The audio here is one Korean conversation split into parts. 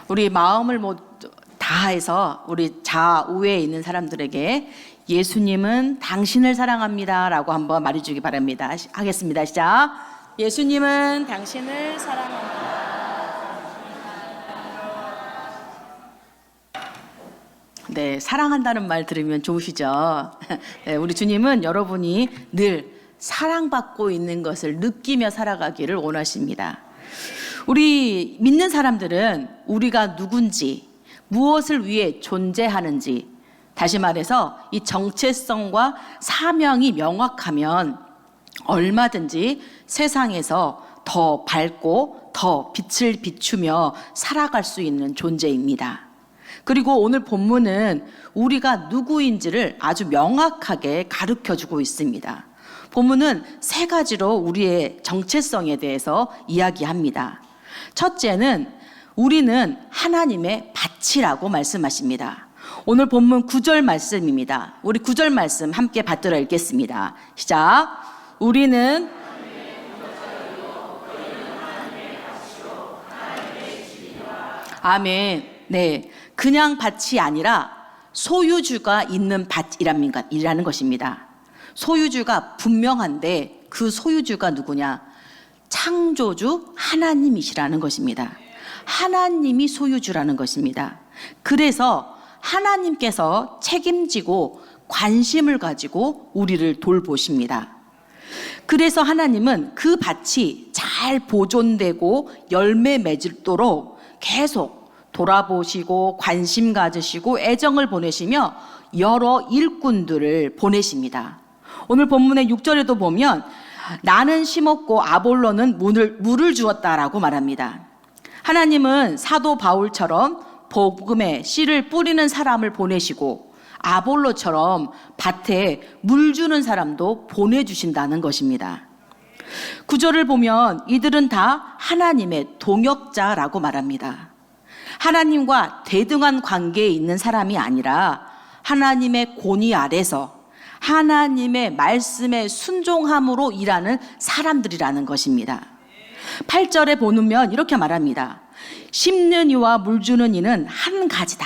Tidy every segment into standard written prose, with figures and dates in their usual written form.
우리 마음을 다해서 우리 좌우에 있는 사람들에게 예수님은 당신을 사랑합니다 라고 한번 말해주기 바랍니다. 하겠습니다. 시작. 예수님은 당신을 사랑합니다. 네, 사랑한다는 말 들으면 좋으시죠? 네, 우리 주님은 여러분이 늘 사랑받고 있는 것을 느끼며 살아가기를 원하십니다. 우리 믿는 사람들은 우리가 누군지, 무엇을 위해 존재하는지, 다시 말해서 이 정체성과 사명이 명확하면 얼마든지 세상에서 더 밝고 더 빛을 비추며 살아갈 수 있는 존재입니다. 그리고 오늘 본문은 우리가 누구인지를 아주 명확하게 가르쳐주고 있습니다. 본문은 세 가지로 우리의 정체성에 대해서 이야기합니다. 첫째는 우리는 하나님의 밭이라고 말씀하십니다. 오늘 본문 9절 말씀입니다. 우리 9절 말씀 함께 받들어 읽겠습니다. 시작. 우리는 아멘. 네, 그냥 밭이 아니라 소유주가 있는 밭이라는 것입니다. 소유주가 분명한데 그 소유주가 누구냐? 창조주 하나님이시라는 것입니다. 하나님이 소유주라는 것입니다. 그래서 하나님께서 책임지고 관심을 가지고 우리를 돌보십니다. 그래서 하나님은 그 밭이 잘 보존되고 열매 맺도록 계속 돌아보시고 관심 가지시고 애정을 보내시며 여러 일꾼들을 보내십니다. 오늘 본문의 6절에도 보면 나는 심었고 아볼로는 물을 주었다라고 말합니다. 하나님은 사도 바울처럼 복음의 씨를 뿌리는 사람을 보내시고 아볼로처럼 밭에 물 주는 사람도 보내주신다는 것입니다. 9절을 보면 이들은 다 하나님의 동역자라고 말합니다. 하나님과 대등한 관계에 있는 사람이 아니라 하나님의 권위 아래서 하나님의 말씀에 순종함으로 일하는 사람들이라는 것입니다. 8절에 보면 이렇게 말합니다. 심는 이와 물 주는 이는 한 가지다.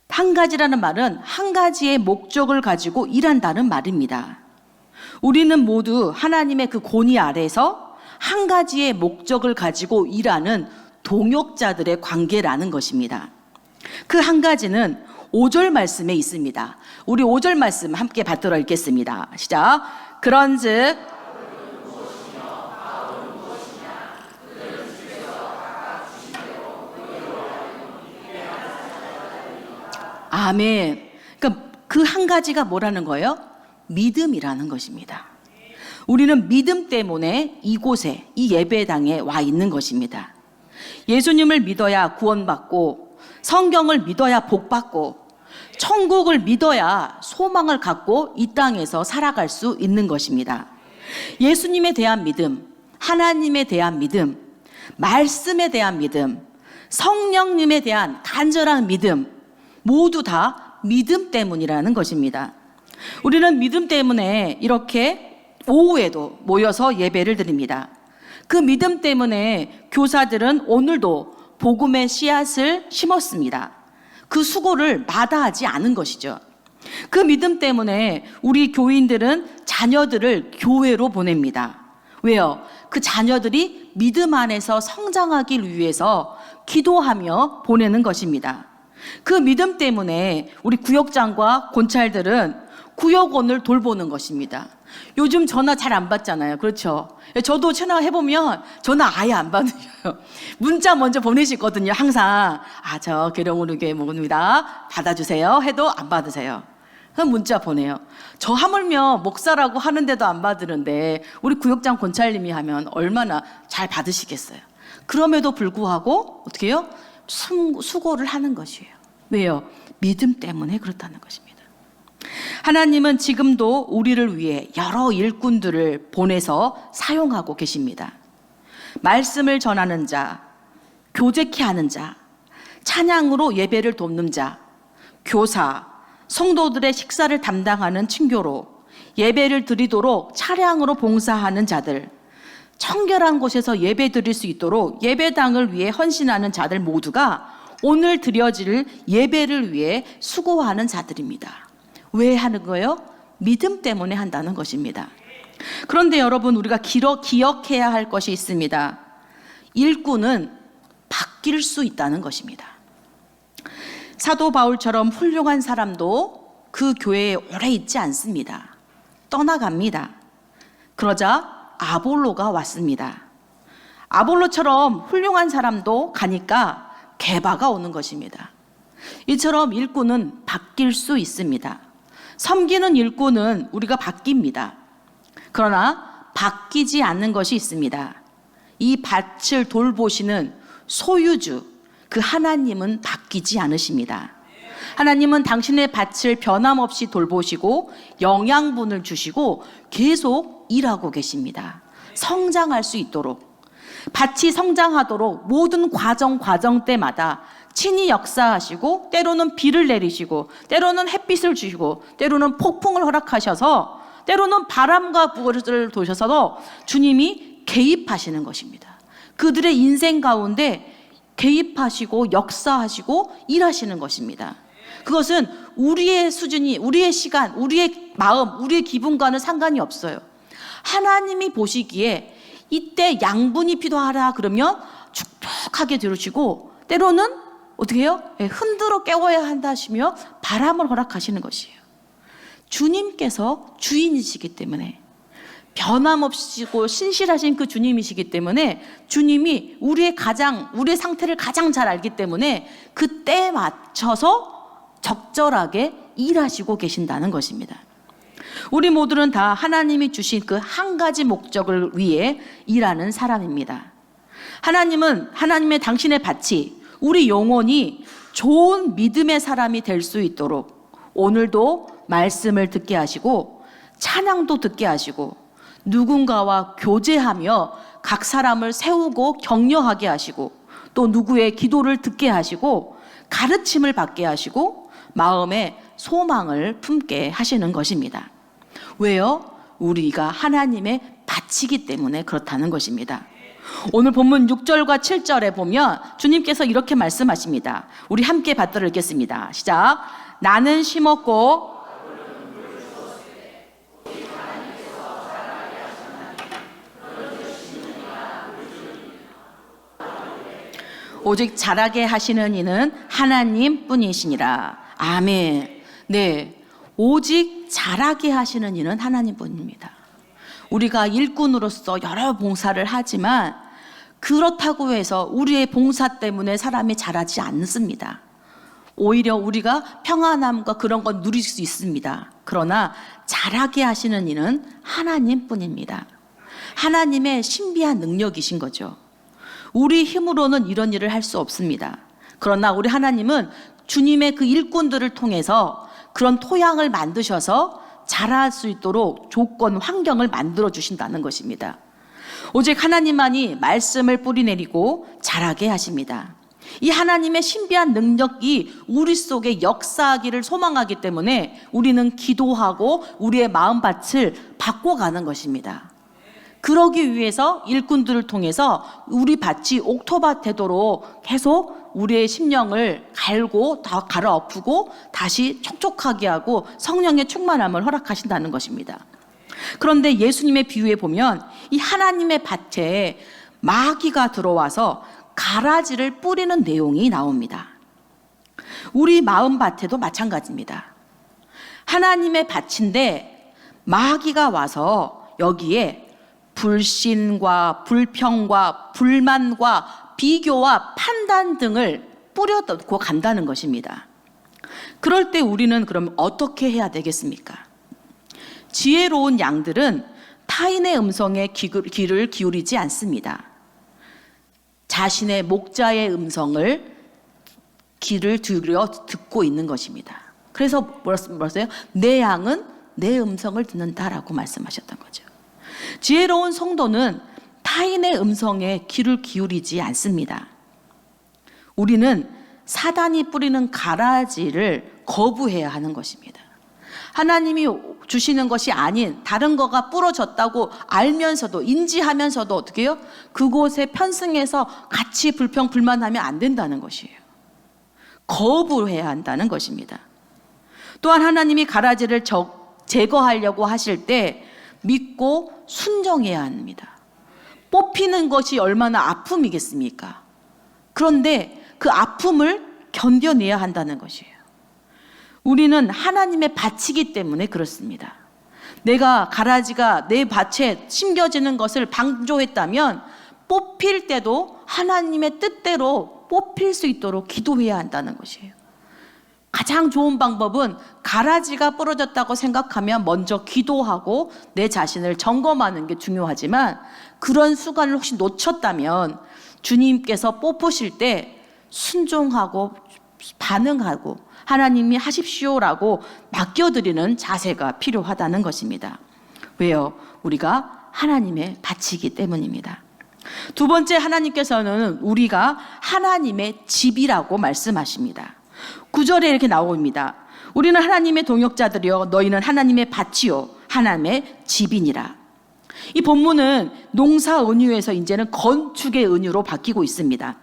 한 가지라는 말은 한 가지의 목적을 가지고 일한다는 말입니다. 우리는 모두 하나님의 그 권위 아래서 한 가지의 목적을 가지고 일하는 동역자들의 관계라는 것입니다. 그 한 가지는 5절 말씀에 있습니다. 우리 5절 말씀 함께 받들어 읽겠습니다. 시작. 그런즉 아멘. 그러니까 그 한 가지가 뭐라는 거예요? 믿음이라는 것입니다. 우리는 믿음 때문에 이곳에 이 예배당에 와 있는 것입니다. 예수님을 믿어야 구원받고 성경을 믿어야 복받고 천국을 믿어야 소망을 갖고 이 땅에서 살아갈 수 있는 것입니다. 예수님에 대한 믿음, 하나님에 대한 믿음, 말씀에 대한 믿음, 성령님에 대한 간절한 믿음, 모두 다 믿음 때문이라는 것입니다. 우리는 믿음 때문에 이렇게 오후에도 모여서 예배를 드립니다. 그 믿음 때문에 교사들은 오늘도 복음의 씨앗을 심었습니다. 그 수고를 마다하지 않은 것이죠. 그 믿음 때문에 우리 교인들은 자녀들을 교회로 보냅니다. 왜요? 그 자녀들이 믿음 안에서 성장하기 위해서 기도하며 보내는 것입니다. 그 믿음 때문에 우리 구역장과 권찰들은 구역원을 돌보는 것입니다. 요즘 전화 잘 안 받잖아요. 그렇죠? 저도 전화해보면 전화 아예 안 받아요. 문자 먼저 보내시거든요. 항상 저 계룡우르교회 목입니다. 받아주세요 해도 안 받으세요. 그럼 문자 보내요. 저 하물며 목사라고 하는데도 안 받으는데 우리 구역장 권찰님이 하면 얼마나 잘 받으시겠어요. 그럼에도 불구하고 어떻게 해요? 수고를 하는 것이에요. 왜요? 믿음 때문에 그렇다는 것입니다. 하나님은 지금도 우리를 위해 여러 일꾼들을 보내서 사용하고 계십니다. 말씀을 전하는 자, 교제케 하는 자, 찬양으로 예배를 돕는 자, 교사, 성도들의 식사를 담당하는 친교로, 예배를 드리도록 차량으로 봉사하는 자들, 청결한 곳에서 예배 드릴 수 있도록 예배당을 위해 헌신하는 자들 모두가 오늘 드려질 예배를 위해 수고하는 자들입니다. 왜 하는 거예요? 믿음 때문에 한다는 것입니다. 그런데 여러분, 우리가 기억해야 할 것이 있습니다. 일꾼은 바뀔 수 있다는 것입니다. 사도 바울처럼 훌륭한 사람도 그 교회에 오래 있지 않습니다. 떠나갑니다. 그러자 아볼로가 왔습니다. 아볼로처럼 훌륭한 사람도 가니까 게바가 오는 것입니다. 이처럼 일꾼은 바뀔 수 있습니다. 섬기는 일꾼은 우리가 바뀝니다. 그러나 바뀌지 않는 것이 있습니다. 이 밭을 돌보시는 소유주, 그 하나님은 바뀌지 않으십니다. 하나님은 당신의 밭을 변함없이 돌보시고 영양분을 주시고 계속 일하고 계십니다. 성장할 수 있도록, 밭이 성장하도록 모든 과정 때마다 친히 역사하시고, 때로는 비를 내리시고, 때로는 햇빛을 주시고, 때로는 폭풍을 허락하셔서, 때로는 바람과 불을 도셔서도 주님이 개입하시는 것입니다. 그들의 인생 가운데 개입하시고 역사하시고 일하시는 것입니다. 그것은 우리의 수준이, 우리의 시간, 우리의 마음, 우리의 기분과는 상관이 없어요. 하나님이 보시기에 이때 양분이 필요하라 그러면 축복하게 들으시고, 때로는 어떻게 해요? 흔들어 깨워야 한다 하시며 바람을 허락하시는 것이에요. 주님께서 주인이시기 때문에, 변함없이고 신실하신 그 주님이시기 때문에, 주님이 우리의 상태를 가장 잘 알기 때문에 그 때에 맞춰서 적절하게 일하시고 계신다는 것입니다. 우리 모두는 다 하나님이 주신 그 한 가지 목적을 위해 일하는 사람입니다. 하나님의 당신의 밭이, 우리 영혼이 좋은 믿음의 사람이 될 수 있도록 오늘도 말씀을 듣게 하시고, 찬양도 듣게 하시고, 누군가와 교제하며 각 사람을 세우고 격려하게 하시고, 또 누구의 기도를 듣게 하시고, 가르침을 받게 하시고, 마음에 소망을 품게 하시는 것입니다. 왜요? 우리가 하나님의 밭이기 때문에 그렇다는 것입니다. 오늘 본문 6절과 7절에 보면 주님께서 이렇게 말씀하십니다. 우리 함께 받들어 읽겠습니다. 시작. 나는 심었고 오직 자라게 하시는 이는 하나님 뿐이시니라. 아멘. 네, 오직 자라게 하시는 이는 하나님 뿐입니다. 우리가 일꾼으로서 여러 봉사를 하지만 그렇다고 해서 우리의 봉사 때문에 사람이 자라지 않습니다. 오히려 우리가 평안함과 그런 건 누릴 수 있습니다. 그러나 자라게 하시는 이는 하나님 뿐입니다. 하나님의 신비한 능력이신 거죠. 우리 힘으로는 이런 일을 할 수 없습니다. 그러나 우리 하나님은 주님의 그 일꾼들을 통해서 그런 토양을 만드셔서 자랄 수 있도록 환경을 만들어 주신다는 것입니다. 오직 하나님만이 말씀을 뿌리내리고 자라게 하십니다. 이 하나님의 신비한 능력이 우리 속에 역사하기를 소망하기 때문에 우리는 기도하고 우리의 마음밭을 바꿔가는 것입니다. 그러기 위해서 일꾼들을 통해서 우리 밭이 옥토밭 되도록 계속 우리의 심령을 갈아엎고 다시 촉촉하게 하고 성령의 충만함을 허락하신다는 것입니다. 그런데 예수님의 비유에 보면 이 하나님의 밭에 마귀가 들어와서 가라지를 뿌리는 내용이 나옵니다. 우리 마음밭에도 마찬가지입니다. 하나님의 밭인데 마귀가 와서 여기에 불신과 불평과 불만과 비교와 판단 등을 뿌려놓고 간다는 것입니다. 그럴 때 우리는 그럼 어떻게 해야 되겠습니까? 지혜로운 양들은 타인의 음성에 귀를 기울이지 않습니다. 자신의 목자의 음성을 귀를 들여 듣고 있는 것입니다. 그래서 뭐랬어요? 내 양은 내 음성을 듣는다라고 말씀하셨던 거죠. 지혜로운 성도는 타인의 음성에 귀를 기울이지 않습니다. 우리는 사단이 뿌리는 가라지를 거부해야 하는 것입니다. 하나님이 주시는 것이 아닌 다른 거가 부러졌다고 알면서도, 인지하면서도 어떻게 해요? 그곳에 편승해서 같이 불평불만하면 안 된다는 것이에요. 거부해야 한다는 것입니다. 또한 하나님이 가라지를 제거하려고 하실 때 믿고 순종해야 합니다. 뽑히는 것이 얼마나 아픔이겠습니까? 그런데 그 아픔을 견뎌내야 한다는 것이에요. 우리는 하나님의 밭이기 때문에 그렇습니다. 내가 가라지가 내 밭에 심겨지는 것을 방조했다면 뽑힐 때도 하나님의 뜻대로 뽑힐 수 있도록 기도해야 한다는 것이에요. 가장 좋은 방법은 가라지가 부러졌다고 생각하면 먼저 기도하고 내 자신을 점검하는 게 중요하지만, 그런 순간을 혹시 놓쳤다면 주님께서 뽑으실 때 순종하고 반응하고 하나님이 하십시오라고 맡겨드리는 자세가 필요하다는 것입니다. 왜요? 우리가 하나님의 밭이기 때문입니다. 두 번째, 하나님께서는 우리가 하나님의 집이라고 말씀하십니다. 9절에 이렇게 나옵니다. 우리는 하나님의 동역자들이요 너희는 하나님의 밭이요 하나님의 집이니라. 이 본문은 농사 은유에서 이제는 건축의 은유로 바뀌고 있습니다.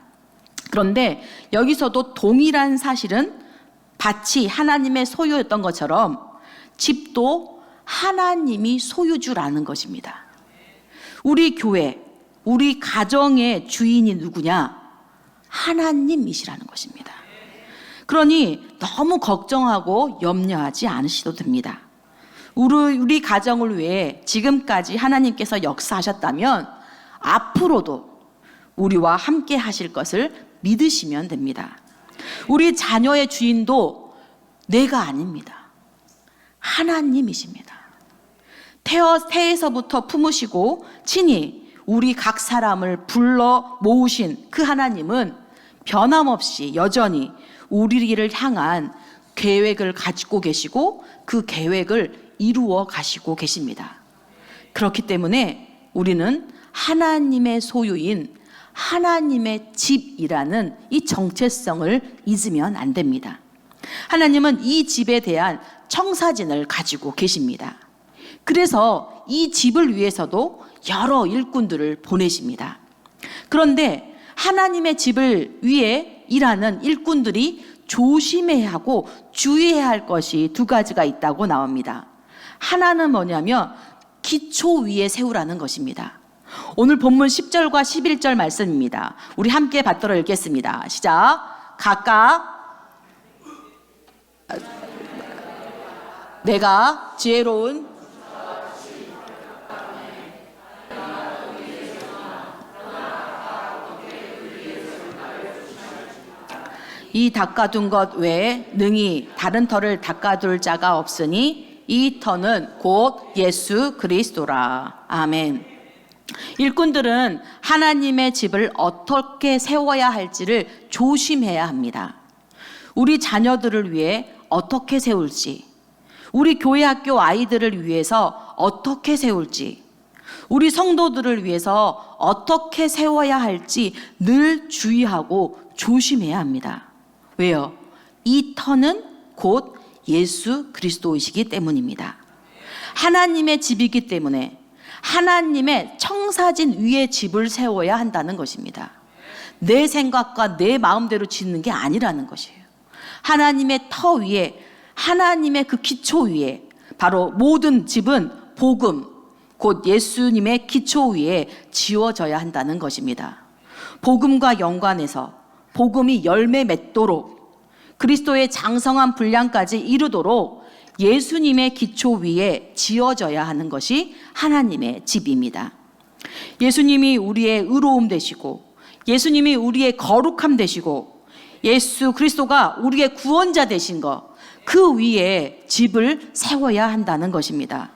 그런데 여기서도 동일한 사실은 밭이 하나님의 소유였던 것처럼 집도 하나님이 소유주라는 것입니다. 우리 교회, 우리 가정의 주인이 누구냐? 하나님이시라는 것입니다. 그러니 너무 걱정하고 염려하지 않으셔도 됩니다. 우리 가정을 위해 지금까지 하나님께서 역사하셨다면 앞으로도 우리와 함께 하실 것을 믿으시면 됩니다. 우리 자녀의 주인도 내가 아닙니다. 하나님이십니다. 태에서부터 품으시고 친히 우리 각 사람을 불러 모으신 그 하나님은 변함없이 여전히 우리를 향한 계획을 가지고 계시고 그 계획을 이루어 가시고 계십니다. 그렇기 때문에 우리는 하나님의 소유인 하나님의 집이라는 이 정체성을 잊으면 안 됩니다. 하나님은 이 집에 대한 청사진을 가지고 계십니다. 그래서 이 집을 위해서도 여러 일꾼들을 보내십니다. 그런데 하나님의 집을 위해 일하는 일꾼들이 조심해야 하고 주의해야 할 것이 두 가지가 있다고 나옵니다. 하나는 뭐냐면 기초 위에 세우라는 것입니다. 오늘 본문 10절과 11절 말씀입니다. 우리 함께 받들어 읽겠습니다. 시작. 각각 내가 지혜로운 이 닦아둔 것 외에 능히 다른 터를 닦아둘 자가 없으니 이 터는 곧 예수 그리스도라. 아멘. 일꾼들은 하나님의 집을 어떻게 세워야 할지를 조심해야 합니다. 우리 자녀들을 위해 어떻게 세울지, 우리 교회 학교 아이들을 위해서 어떻게 세울지, 우리 성도들을 위해서 어떻게 세워야 할지 늘 주의하고 조심해야 합니다. 왜요? 이 터는 곧 예수 그리스도이시기 때문입니다. 하나님의 집이기 때문에 하나님의 청사진 위에 집을 세워야 한다는 것입니다. 내 생각과 내 마음대로 짓는 게 아니라는 것이에요. 하나님의 터 위에, 하나님의 그 기초 위에, 바로 모든 집은 복음, 곧 예수님의 기초 위에 지어져야 한다는 것입니다. 복음과 연관해서 복음이 열매 맺도록 그리스도의 장성한 분량까지 이루도록 예수님의 기초 위에 지어져야 하는 것이 하나님의 집입니다. 예수님이 우리의 의로움 되시고 예수님이 우리의 거룩함 되시고 예수 그리스도가 우리의 구원자 되신 것, 그 위에 집을 세워야 한다는 것입니다.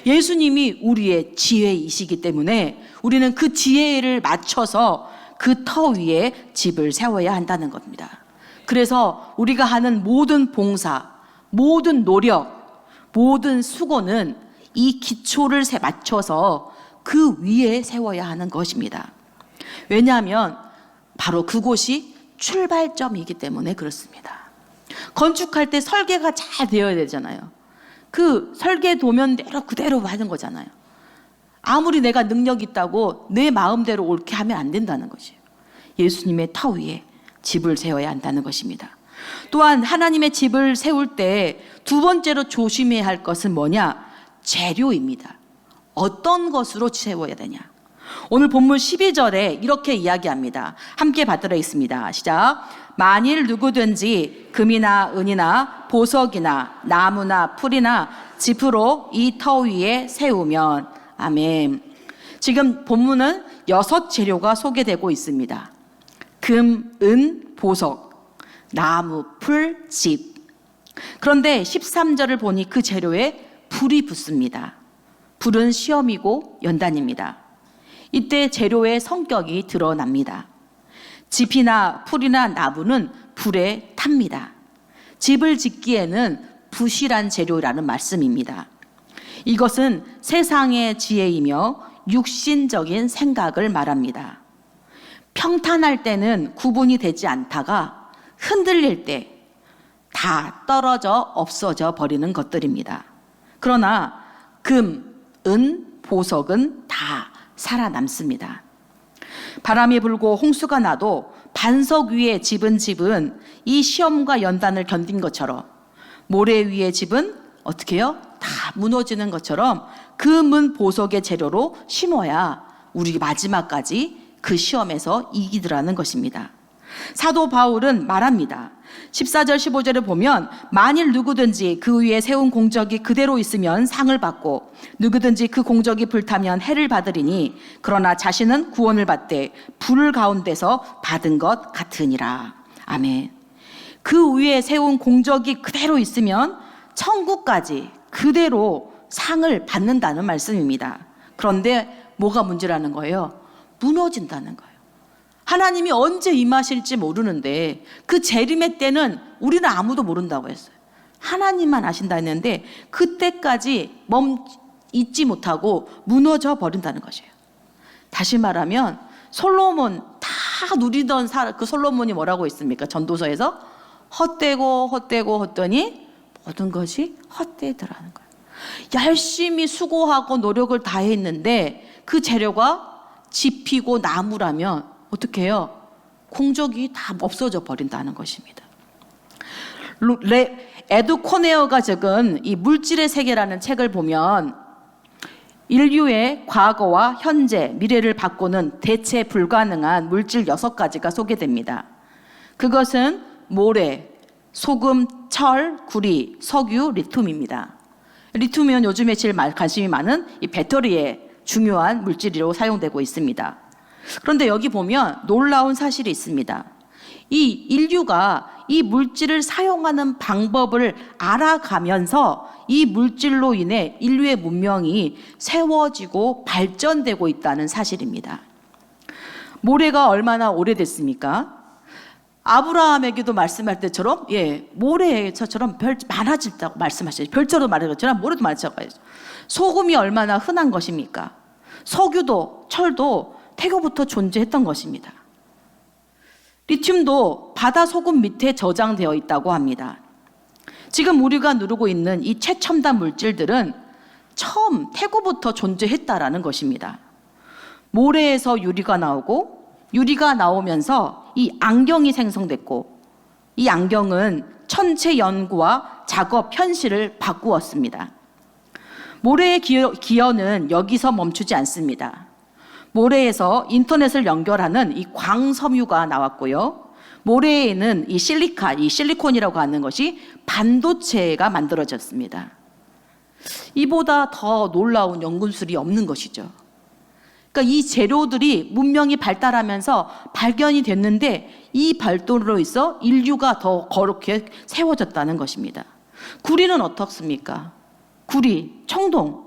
예수님이 우리의 지혜이시기 때문에 우리는 그 지혜를 맞춰서 그 터 위에 집을 세워야 한다는 겁니다. 그래서 우리가 하는 모든 봉사, 모든 노력, 모든 수고는 이 기초를 맞춰서 그 위에 세워야 하는 것입니다. 왜냐하면 바로 그곳이 출발점이기 때문에 그렇습니다. 건축할 때 설계가 잘 되어야 되잖아요. 그 설계 도면대로 그대로 하는 거잖아요. 아무리 내가 능력 있다고 내 마음대로 옳게 하면 안 된다는 것이에요. 예수님의 터 위에 집을 세워야 한다는 것입니다. 또한 하나님의 집을 세울 때 두 번째로 조심해야 할 것은 뭐냐? 재료입니다. 어떤 것으로 세워야 되냐? 오늘 본문 12절에 이렇게 이야기합니다. 함께 받들어 있습니다. 시작. 만일 누구든지 금이나 은이나 보석이나 나무나 풀이나 지프로 이 터 위에 세우면, 아멘. 지금 본문은 6 재료가 소개되고 있습니다. 금, 은, 보석, 나무, 풀, 집. 그런데 13절을 보니 그 재료에 불이 붙습니다. 불은 시험이고 연단입니다. 이때 재료의 성격이 드러납니다. 짚이나 풀이나 나무는 불에 탑니다. 집을 짓기에는 부실한 재료라는 말씀입니다. 이것은 세상의 지혜이며 육신적인 생각을 말합니다. 평탄할 때는 구분이 되지 않다가 흔들릴 때 다 떨어져 없어져 버리는 것들입니다. 그러나 금, 은, 보석은 다 살아남습니다. 바람이 불고 홍수가 나도 반석 위에 집은 이 시험과 연단을 견딘 것처럼, 모래 위의 집은 어떻게 해요? 다 무너지는 것처럼 금은 보석의 재료로 심어야 우리 마지막까지 그 시험에서 이기더라는 것입니다. 사도 바울은 말합니다. 14절 15절에 보면 만일 누구든지 그 위에 세운 공적이 그대로 있으면 상을 받고 누구든지 그 공적이 불타면 해를 받으리니 그러나 자신은 구원을 받되 불 가운데서 받은 것 같으니라. 아멘. 그 위에 세운 공적이 그대로 있으면 천국까지 그대로 상을 받는다는 말씀입니다. 그런데 뭐가 문제라는 거예요? 무너진다는 거예요. 하나님이 언제 임하실지 모르는데 그 재림의 때는 우리는 아무도 모른다고 했어요. 하나님만 아신다 했는데 그때까지 잊지 못하고 무너져 버린다는 것이에요. 다시 말하면 솔로몬 다 누리던 그 솔로몬이 뭐라고 했습니까? 전도서에서 헛되고 헛되니 모든 것이 헛되더라는 거예요. 열심히 수고하고 노력을 다했는데 그 재료가 짚이고 나무라면 어떻게 해요? 공적이 다 없어져 버린다는 것입니다. 에드 코네어가 적은 이 물질의 세계라는 책을 보면 인류의 과거와 현재, 미래를 바꾸는 대체 불가능한 물질 6가지가 소개됩니다. 그것은 모래, 소금, 철, 구리, 석유, 리튬입니다. 리튬은 요즘에 제일 관심이 많은 이 배터리의 중요한 물질로 사용되고 있습니다. 그런데 여기 보면 놀라운 사실이 있습니다. 이 인류가 이 물질을 사용하는 방법을 알아가면서 이 물질로 인해 인류의 문명이 세워지고 발전되고 있다는 사실입니다. 모래가 얼마나 오래됐습니까? 아브라함에게도 말씀할 때처럼 모래처럼 별 많아졌다고 말씀하셨죠. 별처럼 말한 것처럼 모래도 많아졌다고 했죠. 소금이 얼마나 흔한 것입니까? 석유도 철도 태고부터 존재했던 것입니다. 리튬도 바다 소금 밑에 저장되어 있다고 합니다. 지금 우리가 누르고 있는 이 최첨단 물질들은 처음 태고부터 존재했다라는 것입니다. 모래에서 유리가 나오고 유리가 나오면서 이 안경이 생성됐고 이 안경은 천체 연구와 작업 현실을 바꾸었습니다. 모래의 기여는 여기서 멈추지 않습니다. 모래에서 인터넷을 연결하는 이 광섬유가 나왔고요. 모래에는 이 실리콘이라고 하는 것이 반도체가 만들어졌습니다. 이보다 더 놀라운 연금술이 없는 것이죠. 그러니까 이 재료들이 문명이 발달하면서 발견이 됐는데 이 발달로 있어 인류가 더 거룩하게 세워졌다는 것입니다. 구리는 어떻습니까? 구리, 청동.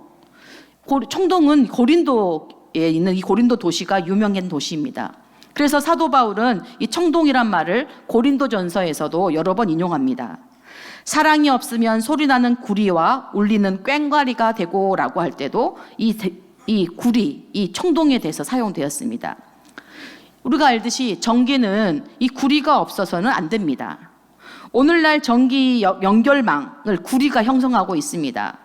청동은 고린도에 있는 이 고린도 도시가 유명한 도시입니다. 그래서 사도 바울은 이 청동이란 말을 고린도전서에서도 여러 번 인용합니다. 사랑이 없으면 소리나는 구리와 울리는 꽹과리가 되고라고 할 때도 이 구리, 이 청동에 대해서 사용되었습니다. 우리가 알듯이 전기는 이 구리가 없어서는 안 됩니다. 오늘날 전기 연결망을 구리가 형성하고 있습니다.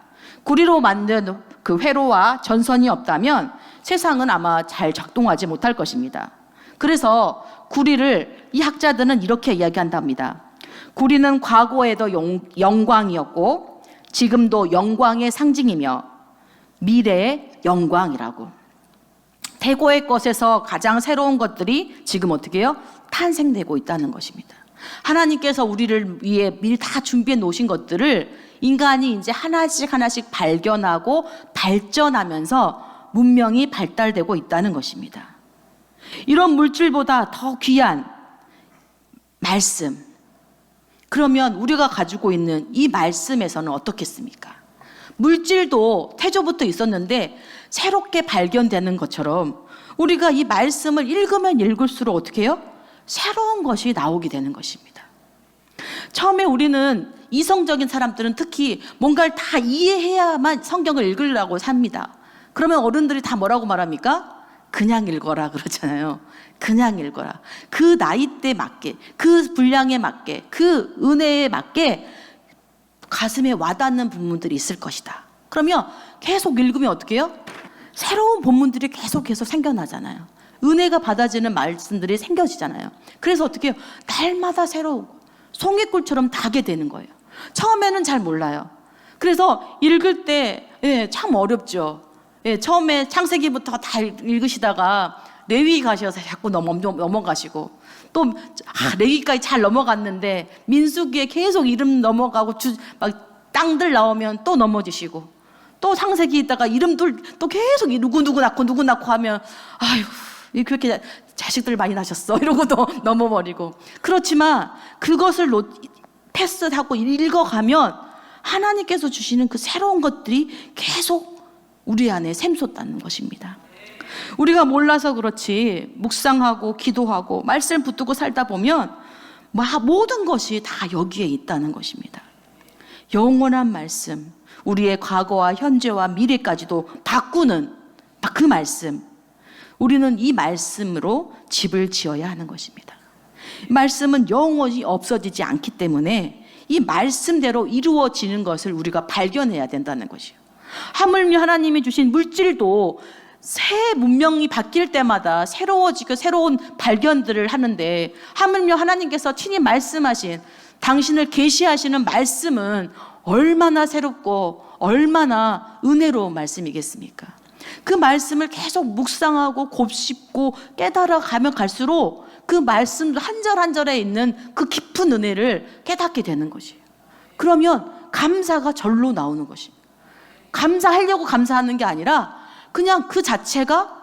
구리로 만든 그 회로와 전선이 없다면 세상은 아마 잘 작동하지 못할 것입니다. 그래서 구리를 이 학자들은 이렇게 이야기한답니다. 구리는 과거에도 영광이었고 지금도 영광의 상징이며 미래의 영광이라고. 대고의 것에서 가장 새로운 것들이 지금 어떻게 해요? 탄생되고 있다는 것입니다. 하나님께서 우리를 위해 미리 다 준비해 놓으신 것들을 인간이 이제 하나씩 하나씩 발견하고 발전하면서 문명이 발달되고 있다는 것입니다. 이런 물질보다 더 귀한 말씀. 그러면 우리가 가지고 있는 이 말씀에서는 어떻겠습니까? 물질도 태초부터 있었는데 새롭게 발견되는 것처럼 우리가 이 말씀을 읽으면 읽을수록 어떻게 해요? 새로운 것이 나오게 되는 것입니다. 처음에 우리는 이성적인 사람들은 특히 뭔가를 다 이해해야만 성경을 읽으려고 삽니다. 그러면 어른들이 다 뭐라고 말합니까? 그냥 읽어라 그러잖아요. 그냥 읽어라. 그 나이대에 맞게, 그 분량에 맞게, 그 은혜에 맞게 가슴에 와닿는 부분들이 있을 것이다. 그러면 계속 읽으면 어떻게 해요? 새로운 본문들이 계속해서 생겨나잖아요. 은혜가 받아지는 말씀들이 생겨지잖아요. 그래서 어떻게 해요? 날마다 새로운 송이꿀처럼 다게 되는 거예요. 처음에는 잘 몰라요. 그래서 읽을 때 참 어렵죠. 처음에 창세기부터 다 읽으시다가 레위 가셔서 자꾸 넘어가시고 또 레위까지 잘 넘어갔는데 민수기에 계속 이름 넘어가고 막 땅들 나오면 또 넘어지시고 또 창세기 있다가 이름들 또 계속 누구 낳고 하면 아휴 그렇게 자식들 많이 낳으셨어 이러고 또 넘어버리고. 그렇지만 그것을 패스하고 읽어가면 하나님께서 주시는 그 새로운 것들이 계속 우리 안에 샘솟다는 것입니다. 우리가 몰라서 그렇지 묵상하고 기도하고 말씀 붙들고 살다 보면 모든 것이 다 여기에 있다는 것입니다. 영원한 말씀, 우리의 과거와 현재와 미래까지도 바꾸는 그 말씀. 우리는 이 말씀으로 집을 지어야 하는 것입니다. 말씀은 영원히 없어지지 않기 때문에 이 말씀대로 이루어지는 것을 우리가 발견해야 된다는 것이에요. 하물며 하나님이 주신 물질도 새 문명이 바뀔 때마다 새로워지고 새로운 발견들을 하는데 하물며 하나님께서 친히 말씀하신 당신을 계시하시는 말씀은 얼마나 새롭고 얼마나 은혜로운 말씀이겠습니까? 그 말씀을 계속 묵상하고 곱씹고 깨달아 가면 갈수록 그 말씀 한 절 한 절에 있는 그 깊은 은혜를 깨닫게 되는 것이에요. 그러면 감사가 절로 나오는 것입니다. 감사하려고 감사하는 게 아니라 그냥 그 자체가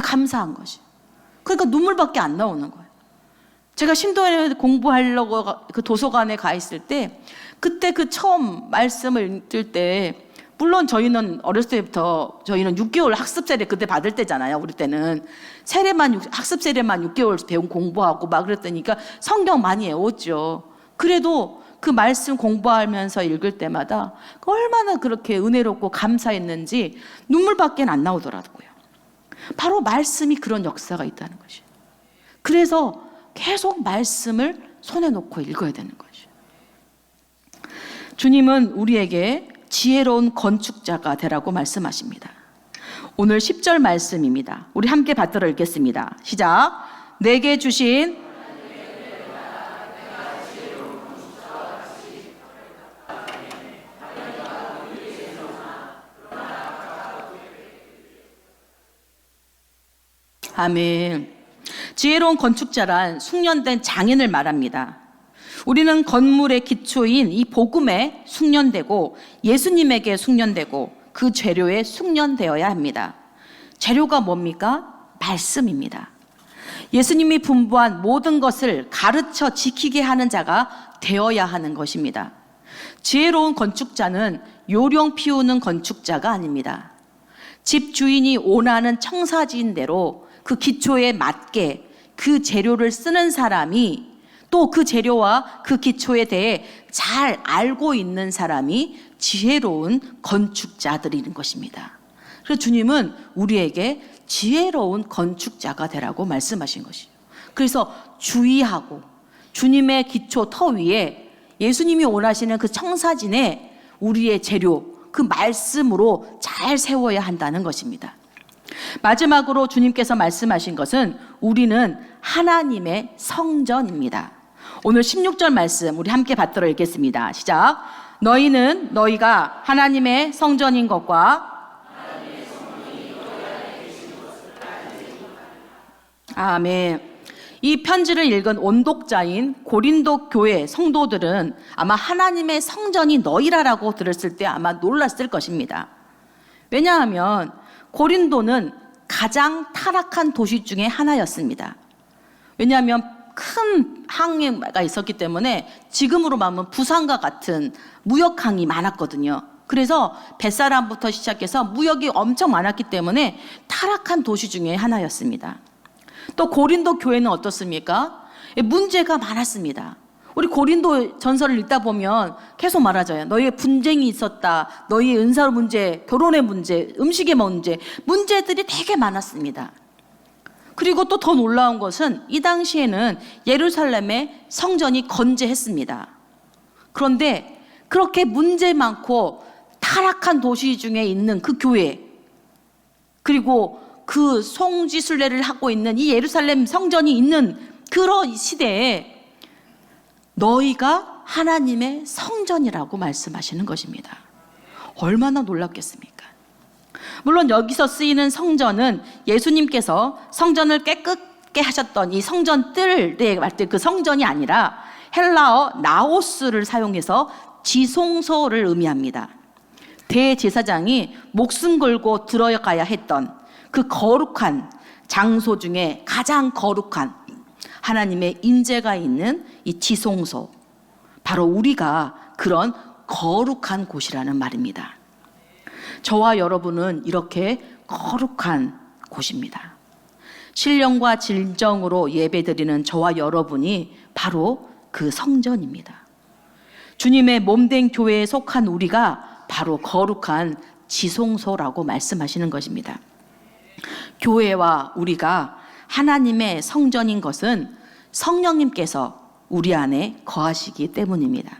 감사한 것이에요. 그러니까 눈물밖에 안 나오는 거예요. 제가 신도에 공부하려고 그 도서관에 가 있을 때 그때 그 처음 말씀을 읽을 때 물론 저희는 어렸을 때부터 저희는 6개월 학습 세례 그때 받을 때잖아요. 우리 때는 학습 세례만 6개월 배운 공부하고 막 그랬더니까 성경 많이 외웠죠. 그래도 그 말씀 공부하면서 읽을 때마다 얼마나 그렇게 은혜롭고 감사했는지 눈물밖에 안 나오더라고요. 바로 말씀이 그런 역사가 있다는 것이에요. 그래서 계속 말씀을 손에 놓고 읽어야 되는 것이에요. 주님은 우리에게 지혜로운 건축자가 되라고 말씀하십니다. 오늘 10절 말씀입니다. 우리 함께 받들어 읽겠습니다. 시작. 내게 주신 아멘. 지혜로운 건축자란 숙련된 장인을 말합니다. 우리는 건물의 기초인 이 복음에 숙련되고 예수님에게 숙련되고 그 재료에 숙련되어야 합니다. 재료가 뭡니까? 말씀입니다. 예수님이 분부한 모든 것을 가르쳐 지키게 하는 자가 되어야 하는 것입니다. 지혜로운 건축자는 요령 피우는 건축자가 아닙니다. 집 주인이 원하는 청사진대로 그 기초에 맞게 그 재료를 쓰는 사람이 또 그 재료와 그 기초에 대해 잘 알고 있는 사람이 지혜로운 건축자들인 것입니다. 그래서 주님은 우리에게 지혜로운 건축자가 되라고 말씀하신 것이에요. 그래서 주의하고 주님의 기초 터 위에 예수님이 원하시는 그 청사진에 우리의 재료, 그 말씀으로 잘 세워야 한다는 것입니다. 마지막으로 주님께서 말씀하신 것은 우리는 하나님의 성전입니다. 오늘 16절 말씀 우리 함께 받들어 읽겠습니다. 시작. 너희는 너희가 하나님의 성전인 것과 아멘. 이 편지를 읽은 원독자인 고린도 교회 성도들은 아마 하나님의 성전이 너희라라고 들었을 때 아마 놀랐을 것입니다. 왜냐하면 고린도는 가장 타락한 도시 중에 하나였습니다. 왜냐하면 큰 항해가 있었기 때문에 지금으로 말하면 부산과 같은 무역항이 많았거든요. 그래서 벳사람부터 시작해서 무역이 엄청 많았기 때문에 타락한 도시 중에 하나였습니다. 또 고린도 교회는 어떻습니까? 문제가 많았습니다. 우리 고린도 전설을 읽다 보면 계속 말하잖아요. 너희의 분쟁이 있었다. 너희의 은사 문제, 결혼의 문제, 음식의 문제, 문제들이 되게 많았습니다. 그리고 또 더 놀라운 것은 이 당시에는 예루살렘의 성전이 건재했습니다. 그런데 그렇게 문제 많고 타락한 도시 중에 있는 그 교회, 그리고 그 송지순례를 하고 있는 이 예루살렘 성전이 있는 그런 시대에 너희가 하나님의 성전이라고 말씀하시는 것입니다. 얼마나 놀랍겠습니까? 물론 여기서 쓰이는 성전은 예수님께서 성전을 깨끗게 하셨던 이 성전 뜰에 말 때 그 성전이 아니라 헬라어 나오스를 사용해서 지송소를 의미합니다. 대제사장이 목숨 걸고 들어가야 했던 그 거룩한 장소 중에 가장 거룩한 하나님의 임재가 있는 이 지송소, 바로 우리가 그런 거룩한 곳이라는 말입니다. 저와 여러분은 이렇게 거룩한 곳입니다. 신령과 진정으로 예배드리는 저와 여러분이 바로 그 성전입니다. 주님의 몸된 교회에 속한 우리가 바로 거룩한 지송소라고 말씀하시는 것입니다. 교회와 우리가 하나님의 성전인 것은 성령님께서 우리 안에 거하시기 때문입니다.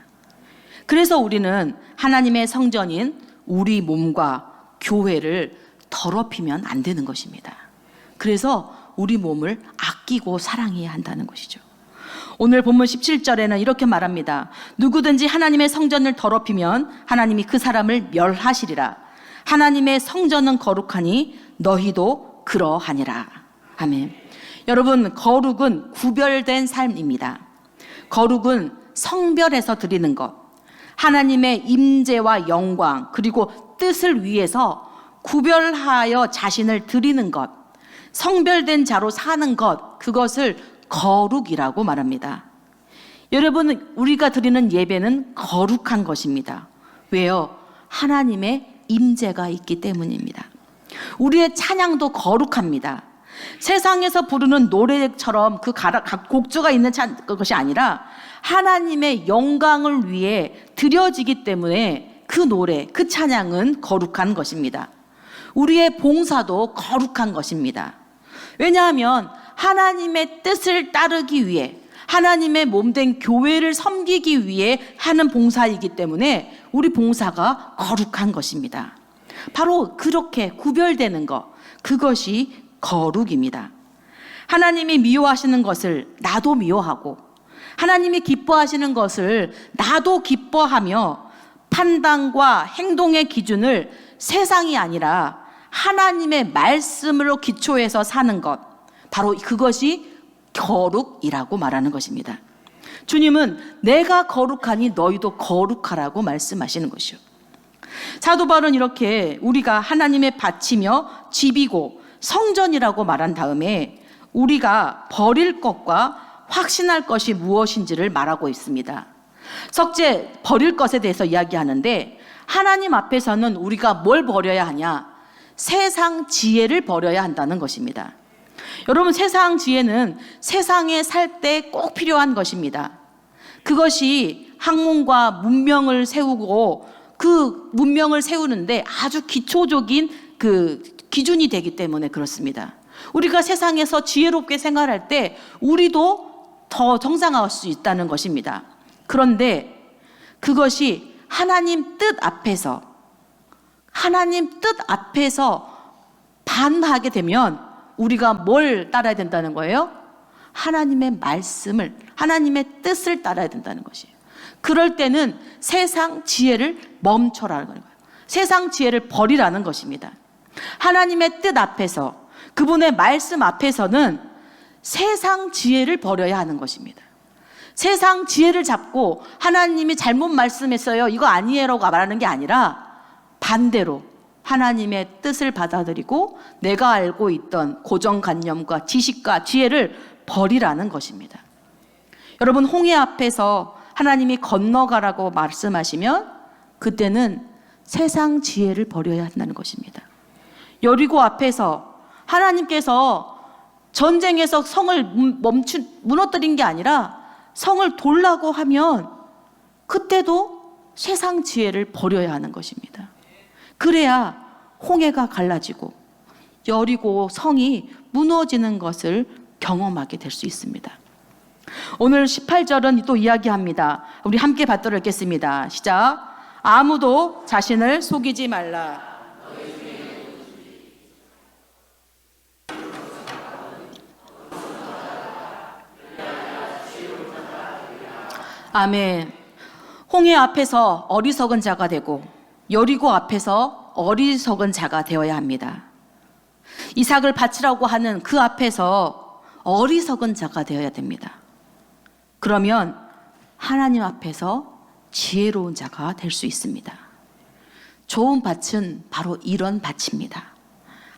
그래서 우리는 하나님의 성전인 우리 몸과 교회를 더럽히면 안 되는 것입니다. 그래서 우리 몸을 아끼고 사랑해야 한다는 것이죠. 오늘 본문 17절에는 이렇게 말합니다. 누구든지 하나님의 성전을 더럽히면 하나님이 그 사람을 멸하시리라. 하나님의 성전은 거룩하니 너희도 그러하니라. 아멘. 여러분, 거룩은 구별된 삶입니다. 거룩은 성별해서 드리는 것, 하나님의 임재와 영광, 그리고 뜻을 위해서 구별하여 자신을 드리는 것, 성별된 자로 사는 것, 그것을 거룩이라고 말합니다. 여러분, 우리가 드리는 예배는 거룩한 것입니다. 왜요? 하나님의 임재가 있기 때문입니다. 우리의 찬양도 거룩합니다. 세상에서 부르는 노래처럼 그 각 곡조가 있는 것이 아니라 하나님의 영광을 위해 드려지기 때문에 그 노래, 그 찬양은 거룩한 것입니다. 우리의 봉사도 거룩한 것입니다. 왜냐하면 하나님의 뜻을 따르기 위해, 하나님의 몸된 교회를 섬기기 위해 하는 봉사이기 때문에 우리 봉사가 거룩한 것입니다. 바로 그렇게 구별되는 것, 그것이 거룩입니다. 하나님이 미워하시는 것을 나도 미워하고, 하나님이 기뻐하시는 것을 나도 기뻐하며, 판단과 행동의 기준을 세상이 아니라 하나님의 말씀으로 기초해서 사는 것, 바로 그것이 거룩이라고 말하는 것입니다. 주님은 내가 거룩하니 너희도 거룩하라고 말씀하시는 것이요. 사도 바울은 이렇게 우리가 하나님의 밭이며 집이고 성전이라고 말한 다음에 우리가 버릴 것과 확신할 것이 무엇인지를 말하고 있습니다. 석재 버릴 것에 대해서 이야기하는데, 하나님 앞에서는 우리가 뭘 버려야 하냐? 세상 지혜를 버려야 한다는 것입니다. 여러분, 세상 지혜는 세상에 살 때 꼭 필요한 것입니다. 그것이 학문과 문명을 세우고 그 문명을 세우는데 아주 기초적인 그 기준이 되기 때문에 그렇습니다. 우리가 세상에서 지혜롭게 생활할 때 우리도 더 정상화할 수 있다는 것입니다. 그런데 그것이 하나님 뜻 앞에서 반하게 되면 우리가 뭘 따라야 된다는 거예요? 하나님의 말씀을, 하나님의 뜻을 따라야 된다는 것이에요. 그럴 때는 세상 지혜를 멈춰라는 거예요. 세상 지혜를 버리라는 것입니다. 하나님의 뜻 앞에서, 그분의 말씀 앞에서는 세상 지혜를 버려야 하는 것입니다. 세상 지혜를 잡고 하나님이 잘못 말씀했어요, 이거 아니에요라고 말하는 게 아니라 반대로 하나님의 뜻을 받아들이고 내가 알고 있던 고정관념과 지식과 지혜를 버리라는 것입니다. 여러분, 홍해 앞에서 하나님이 건너가라고 말씀하시면 그때는 세상 지혜를 버려야 한다는 것입니다. 여리고 앞에서 하나님께서 전쟁에서 성을 무너뜨린 게 아니라 성을 돌라고 하면 그때도 세상 지혜를 버려야 하는 것입니다. 그래야 홍해가 갈라지고 여리고 성이 무너지는 것을 경험하게 될 수 있습니다. 오늘 18절은 또 이야기합니다. 우리 함께 받도록 읽겠습니다. 시작. 아무도 자신을 속이지 말라. 아멘. 홍해 앞에서 어리석은 자가 되고 여리고 앞에서 어리석은 자가 되어야 합니다. 이삭을 바치라고 하는 그 앞에서 어리석은 자가 되어야 됩니다. 그러면 하나님 앞에서 지혜로운 자가 될 수 있습니다. 좋은 밭은 바로 이런 밭입니다.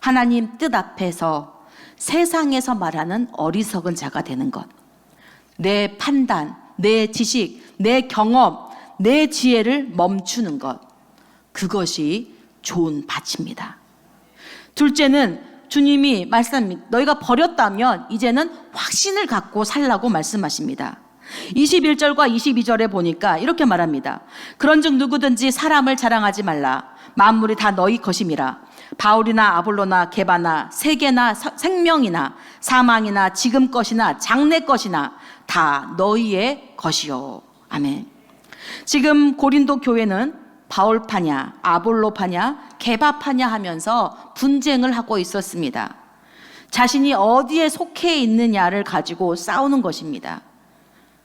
하나님 뜻 앞에서 세상에서 말하는 어리석은 자가 되는 것, 내 판단, 내 지식, 내 경험, 내 지혜를 멈추는 것, 그것이 좋은 밭입니다. 둘째는 주님이 말씀합니다. 너희가 버렸다면 이제는 확신을 갖고 살라고 말씀하십니다. 21절과 22절에 보니까 이렇게 말합니다. 그런즉 누구든지 사람을 자랑하지 말라. 만물이 다 너희 것임이라. 바울이나 아볼로나 게바나 세계나 생명이나 사망이나 지금 것이나 장래 것이나 다 너희의 것이요. 아멘. 지금 고린도 교회는 바울파냐 아볼로파냐 게바파냐 하면서 분쟁을 하고 있었습니다. 자신이 어디에 속해 있느냐를 가지고 싸우는 것입니다.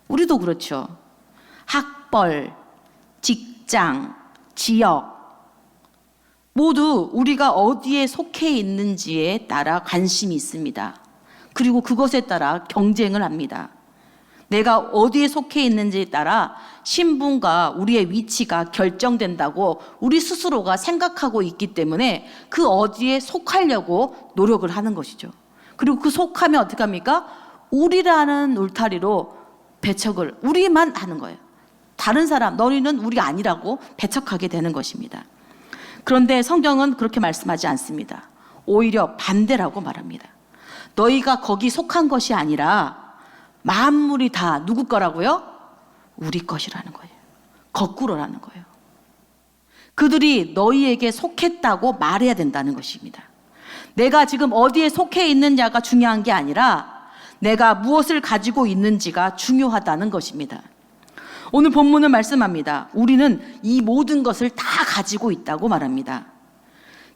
우리도 그렇죠. 학벌, 직장, 지역 모두 우리가 어디에 속해 있는지에 따라 관심이 있습니다. 그리고 그것에 따라 경쟁을 합니다. 내가 어디에 속해 있는지에 따라 신분과 우리의 위치가 결정된다고 우리 스스로가 생각하고 있기 때문에 그 어디에 속하려고 노력을 하는 것이죠. 그리고 그 속하면 어떻게 합니까? 우리라는 울타리로 배척을 우리만 하는 거예요. 다른 사람, 너희는 우리 아니라고 배척하게 되는 것입니다. 그런데 성경은 그렇게 말씀하지 않습니다. 오히려 반대라고 말합니다. 너희가 거기 속한 것이 아니라 만물이 다 누구 거라고요? 우리 것이라는 거예요. 거꾸로라는 거예요. 그들이 너희에게 속했다고 말해야 된다는 것입니다. 내가 지금 어디에 속해 있느냐가 중요한 게 아니라 내가 무엇을 가지고 있는지가 중요하다는 것입니다. 오늘 본문은 말씀합니다. 우리는 이 모든 것을 다 가지고 있다고 말합니다.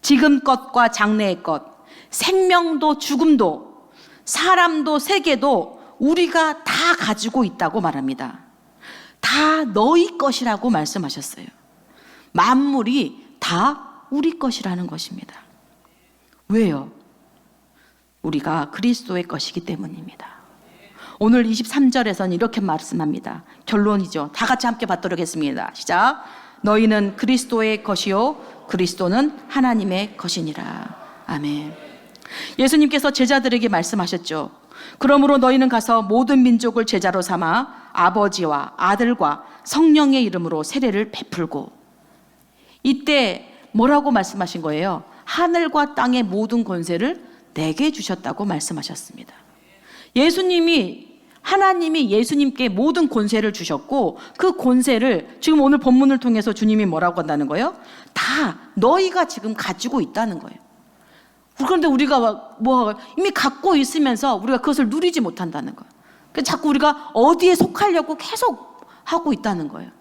지금 것과 장래의 것, 생명도 죽음도, 사람도 세계도 우리가 다 가지고 있다고 말합니다. 다 너희 것이라고 말씀하셨어요. 만물이 다 우리 것이라는 것입니다. 왜요? 우리가 그리스도의 것이기 때문입니다. 오늘 23절에서는 이렇게 말씀합니다. 결론이죠. 다 같이 함께 받도록 하겠습니다. 시작. 너희는 그리스도의 것이요 그리스도는 하나님의 것이니라. 아멘. 예수님께서 제자들에게 말씀하셨죠. 그러므로 너희는 가서 모든 민족을 제자로 삼아 아버지와 아들과 성령의 이름으로 세례를 베풀고. 이때 뭐라고 말씀하신 거예요? 하늘과 땅의 모든 권세를 내게 주셨다고 말씀하셨습니다. 하나님이 예수님께 모든 권세를 주셨고 그 권세를 지금 오늘 본문을 통해서 주님이 뭐라고 한다는 거예요? 다 너희가 지금 가지고 있다는 거예요. 그런데 우리가 이미 갖고 있으면서 우리가 그것을 누리지 못한다는 거예요. 그래서 자꾸 우리가 어디에 속하려고 계속 하고 있다는 거예요.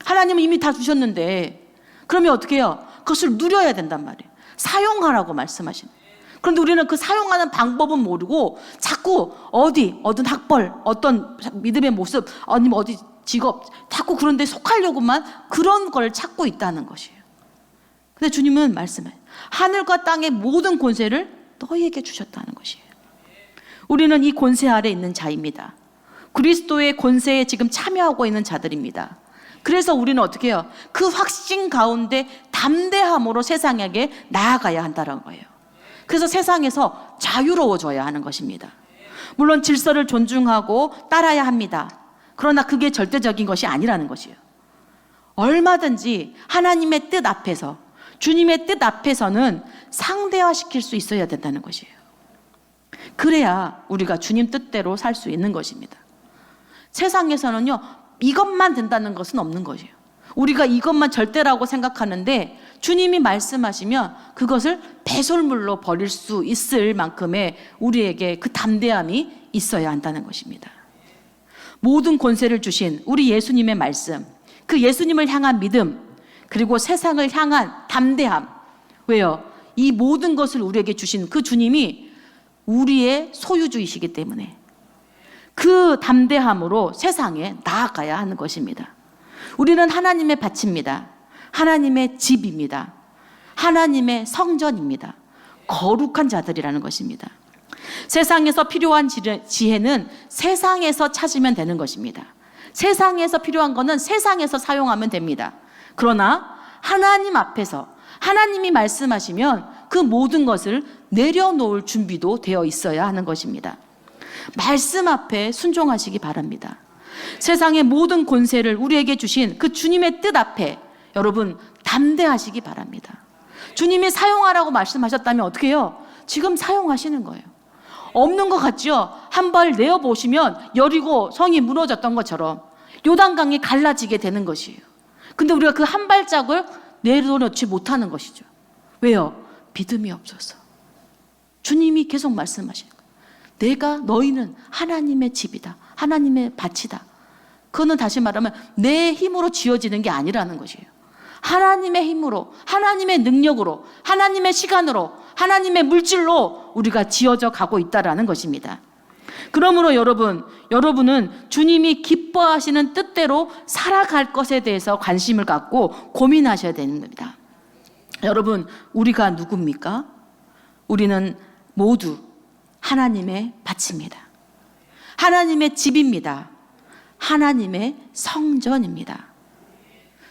하나님은 이미 다 주셨는데 그러면 어떻게 해요? 그것을 누려야 된단 말이에요. 사용하라고 말씀하시는. 그런데 우리는 그 사용하는 방법은 모르고 자꾸 어떤 학벌, 어떤 믿음의 모습, 아니면 어디 직업, 자꾸 그런 데 속하려고만 그런 걸 찾고 있다는 것이에요. 근데 주님은 말씀해요. 하늘과 땅의 모든 권세를 너희에게 주셨다는 것이에요. 우리는 이 권세 아래 있는 자입니다. 그리스도의 권세에 지금 참여하고 있는 자들입니다. 그래서 우리는 어떻게 해요? 그 확신 가운데 담대함으로 세상에게 나아가야 한다는 거예요. 그래서 세상에서 자유로워져야 하는 것입니다. 물론 질서를 존중하고 따라야 합니다. 그러나 그게 절대적인 것이 아니라는 것이에요. 얼마든지 하나님의 뜻 앞에서, 주님의 뜻 앞에서는 상대화시킬 수 있어야 된다는 것이에요. 그래야 우리가 주님 뜻대로 살 수 있는 것입니다. 세상에서는요, 이것만 된다는 것은 없는 것이에요. 우리가 이것만 절대라고 생각하는데 주님이 말씀하시면 그것을 배설물로 버릴 수 있을 만큼의 우리에게 그 담대함이 있어야 한다는 것입니다. 모든 권세를 주신 우리 예수님의 말씀, 그 예수님을 향한 믿음, 그리고 세상을 향한 담대함. 왜요? 이 모든 것을 우리에게 주신 그 주님이 우리의 소유주이시기 때문에 그 담대함으로 세상에 나아가야 하는 것입니다. 우리는 하나님의 밭입니다. 하나님의 집입니다. 하나님의 성전입니다. 거룩한 자들이라는 것입니다. 세상에서 필요한 지혜는 세상에서 찾으면 되는 것입니다. 세상에서 필요한 것은 세상에서 사용하면 됩니다. 그러나 하나님 앞에서 하나님이 말씀하시면 그 모든 것을 내려놓을 준비도 되어 있어야 하는 것입니다. 말씀 앞에 순종하시기 바랍니다. 세상의 모든 권세를 우리에게 주신 그 주님의 뜻 앞에 여러분 담대하시기 바랍니다. 주님이 사용하라고 말씀하셨다면 어떻게 해요? 지금 사용하시는 거예요. 없는 것 같죠? 한 발 내어보시면 여리고 성이 무너졌던 것처럼 요단강이 갈라지게 되는 것이에요. 근데 우리가 그 한 발짝을 내려놓지 못하는 것이죠. 왜요? 믿음이 없어서. 주님이 계속 말씀하시는 거예요. 내가 너희는 하나님의 집이다. 하나님의 밭이다. 그거는 다시 말하면 내 힘으로 지어지는 게 아니라는 것이에요. 하나님의 힘으로, 하나님의 능력으로, 하나님의 시간으로, 하나님의 물질로 우리가 지어져 가고 있다라는 것입니다. 그러므로 여러분은 주님이 기뻐하시는 뜻대로 살아갈 것에 대해서 관심을 갖고 고민하셔야 되는 겁니다. 여러분, 우리가 누굽니까? 우리는 모두 하나님의 밭입니다. 하나님의 집입니다. 하나님의 성전입니다.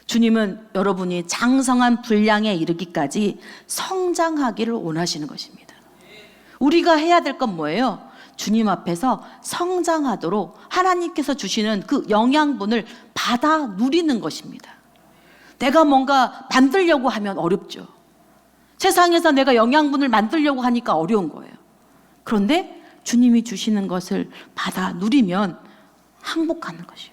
주님은 여러분이 장성한 분량에 이르기까지 성장하기를 원하시는 것입니다. 우리가 해야 될 건 뭐예요? 주님 앞에서 성장하도록 하나님께서 주시는 그 영양분을 받아 누리는 것입니다. 내가 뭔가 만들려고 하면 어렵죠. 세상에서 내가 영양분을 만들려고 하니까 어려운 거예요. 그런데 주님이 주시는 것을 받아 누리면 항복하는 것이에요.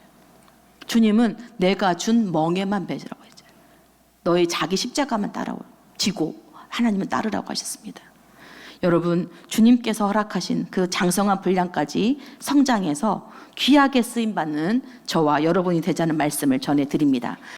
주님은 내가 준 멍에만 뱉으라고 했죠. 너의 자기 십자가만 지고 하나님은 따르라고 하셨습니다. 여러분, 주님께서 허락하신 그 장성한 분량까지 성장해서 귀하게 쓰임받는 저와 여러분이 되자는 말씀을 전해드립니다.